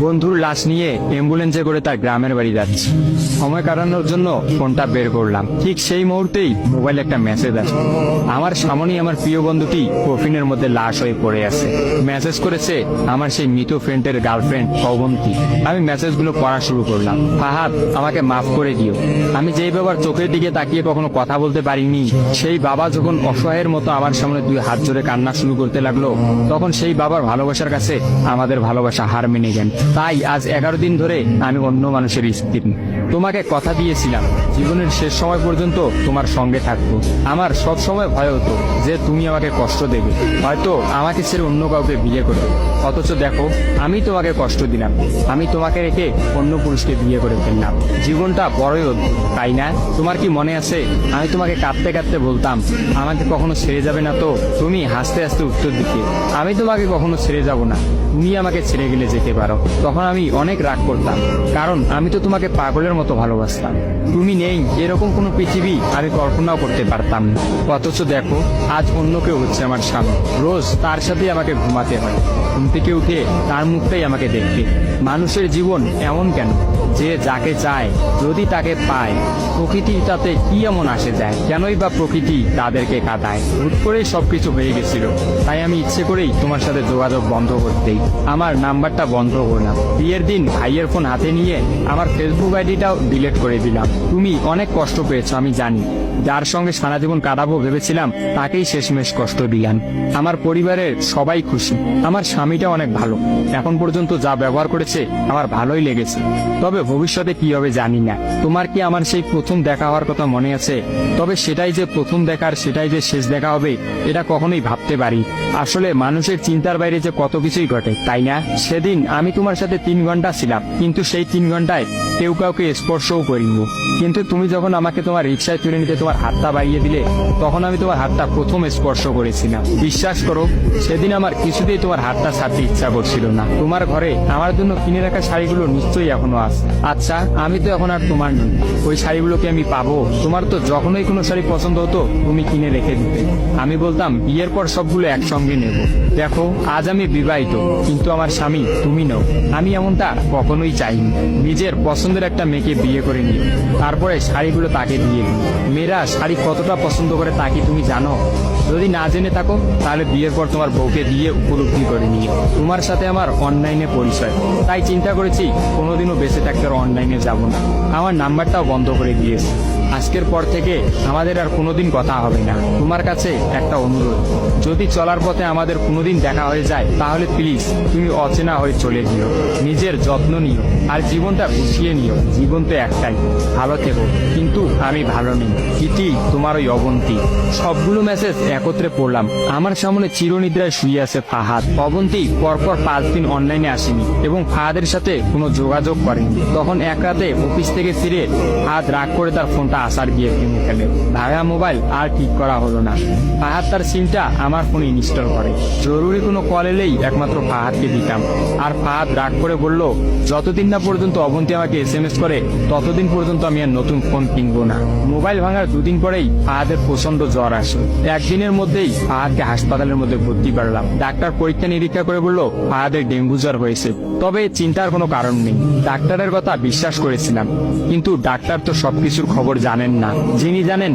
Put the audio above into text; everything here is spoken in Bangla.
বন্ধুর লাশ নিয়ে অ্যাম্বুলেন্সে করে তার গ্রামের বাড়ি যাচ্ছে। সময় কাটানোর জন্য ফোনটা বের করলাম, ঠিক সেই মুহূর্তেই মোবাইলে একটা মেসেজ আসে। আমার সামনেই আমার প্রিয় বন্ধুটি কফিনের মধ্যে লাশ হয়ে পড়ে আছে। মেসেজ করেছে আমার সেই মৃত ফ্রেন্ডের গার্লফ্রেন্ড অবন্তী। আমি মেসেজগুলো পড়া শুরু করলাম। ফাহাদ, আমাকে মাফ করে দিও। আমি যেই বাবার চোখের দিকে তাকিয়ে কখনো কথা বলতে পারিনি, সেই বাবা যখন অসহায়ের মতো আমার সামনে দুই হাত জোড়ে কান্না শুরু করতে লাগলো, তখন সেই বাবার ভালোবাসার কাছে আমাদের ভালোবাসা হার মেনে গেল। তাই আজ 11 দিন ধরে আমি অন্য মানুষের স্ত্রী। তোমাকে কথা দিয়েছিলাম জীবনের শেষ সময় পর্যন্ত তোমার সঙ্গে থাকবো। আমার সব সময় ভয় হতো যে তুমি আমাকে কষ্ট দেবে, হয়তো আমাকে ছেড়ে অন্য কাউকে বিয়ে করবে। অথচ দেখো, আমি তোমাকে কষ্ট দিলাম, আমি তোমাকে রেখে অন্য পুরুষকে বিয়ে করে ফেললাম। জীবনটা বড়ই অদ্ভুত, তাই না? তোমার কি মনে আছে আমি তোমাকে কাঁদতে কাঁদতে বলতাম আমাকে কখনো ছেড়ে যাবে না? তো তুমি হাসতে হাসতে উত্তর দিতে, আমি তোমাকে কখনো ছেড়ে যাব না, তুমি আমাকে ছেড়ে গেলে যেতে পারো। তখন আমি অনেক রাগ করতাম, কারণ আমি তো তোমাকে পাগলের মতো ভালোবাসতাম। তুমি নেই এরকম কোনো পৃথিবী আমি কল্পনাও করতে পারতাম না। অথচ দেখো, আজ অন্য কেউ হচ্ছে আমার স্বামী। রোজ তার সাথে আমাকে ঘুমাতে হয়, ঘুম থেকে উঠে তার মুখটাই আমাকে দেখতে। মানুষের জীবন এমন কেন যে যাকে চায় যদি তাকে পায়? প্রকৃতির তাতে কি এমন আসে যায়? কেনই বা প্রকৃতি তাদেরকে কাঁদায়? হুট করেই সবকিছু হয়ে গেছিল, তাই আমি ইচ্ছে করেই তোমার সাথে যোগাযোগ বন্ধ করতেই আমার নাম্বারটা বন্ধ করলাম। বিয়ের দিন ভাইয়ের ফোন হাতে নিয়ে আমার ফেসবুক আইডিটাও ডিলিট করে দিলাম। তুমি অনেক কষ্ট পেয়েছো আমি জানি, যার সঙ্গে সারা জীবন কাটাবো ভেবেছিলাম তাকেই শেষমেশ কষ্ট দিলাম। আমার পরিবারের সবাই খুশি, আমার স্বামীটা অনেক ভালো, এখন পর্যন্ত যা ব্যবহার করেছে আমার ভালোই লেগেছে। তবে ভবিষ্যতে কি হবে জানি না। তোমার কি আমার সেই প্রথম দেখা হওয়ার কথা মনে আছে? তবে সেটাই যে প্রথম দেখার, সেটাই যে শেষ দেখা হবে, এটা কখনোই ভাবতে পারি। আসলে মানুষের চিন্তার বাইরে যে কত কিছুই ঘটে, তাই না? সেদিন আমি তোমার সাথে 3 ঘন্টা ছিলাম, কিন্তু সেই 3 ঘন্টায় কেউ কাউকে স্পর্শও করিনি। কিন্তু তুমি যখন আমাকে তোমার রিক্সায় তুলে নিতে তোমার হাতটা বাড়িয়ে দিলে, তখন আমি তোমার হাতটা প্রথম স্পর্শ করেছিলাম। বিশ্বাস করো, সেদিন আমার কিছুতেই তোমার হাতটা ছাড়তে ইচ্ছা করছিল না। তোমার ঘরে আমার জন্য কিনে রাখা শাড়িগুলো নিশ্চয়ই এখনো আছে। আচ্ছা, আমি তো এখন আর তোমার নই, ওই শাড়িগুলোকে আমি পাবো? তোমার তো যখনই কোনো শাড়ি পছন্দ হতো তুমি কিনে রেখে দিতে, আমি বলতাম বিয়ের পর সবগুলো একসঙ্গে নেব। দেখো, আজ আমি বিবাহিত, কিন্তু আমার স্বামী তুমি নও। আমি এমনটা কখনোই চাইনি। নিজের পছন্দের একটা মেয়েকে বিয়ে করে নিও, তারপরে শাড়িগুলো তাকে দিয়ে দিই। মেয়েরা শাড়ি কতটা পছন্দ করে তা কি তুমি জানো? যদি না জেনে থাকো তাহলে বিয়ের পর তোমার বউকে দিয়ে উপলব্ধি করে নিও। তোমার সাথে আমার অনলাইনে পরিচয়, তাই চিন্তা করেছি কোনোদিনও বেঁচে থাকতে আর অনলাইনে যাব না। আমার নাম্বারটাও বন্ধ করে দিয়েছি। আজকের পর থেকে আমাদের আর কোনোদিন কথা হবে না। তোমার কাছে একটা অনুরোধ, যদি চলার পথে আমাদের কোনোদিন দেখা হয়ে যায় তাহলে প্লিজ তুমি অচেনা হয়ে চলে যেও। নিজের যত্ন নিও আর জীবনটা গুছিয়ে নিও। জীবন তো একটাই, ভালো থেকো। কিন্তু আমি ভালো নেই, ইতি তোমার ওই অবন্তী। সবগুলো মেসেজ একত্রে পড়লাম। আমার সামনে চিরনিদ্রায় শুয়ে আছে ফাহাদ। অবন্তী পরপর 5 দিন অনলাইনে আসেনি এবং ফাহাদের সাথে কোনো যোগাযোগ করেনি। তখন এক রাতে অফিস থেকে ফিরে ফাহাদ রাগ করে তার ফোনটা আসার গিয়ে ভেঙে ফেলে। ভাঙা মোবাইল আর ঠিক করা হলো না। ফাহাদ তার সিমটা আমার ফোনে ইনস্টল করে। জরুরি কোনো কল এলেই একমাত্র ফাহাদকে দিতাম। আর ফাহাদ রাগ করে বলল, যতদিন না পর্যন্ত অবন্তী আমাকে SMS করে ততদিন পর্যন্ত আমি আর নতুন ফোন কিনবো না। মোবাইল ভাঙার 2 দিন পরেই ফাহাদের প্রচন্ড জ্বর আসে। একদিনের মধ্যেই ফাহাদকে হাসপাতালের মধ্যে ভর্তি করলাম। ডাক্তার পরীক্ষা নিরীক্ষা করে বলল ফাহাদের ডেঙ্গু জ্বর হয়েছে। তবে চিন্তার কোনো কারণ নেই, ডাক্তারের কথা বিশ্বাস করেছিলাম। কিন্তু ডাক্তার তো সবকিছুর খবর জানেন না। যিনি জানেন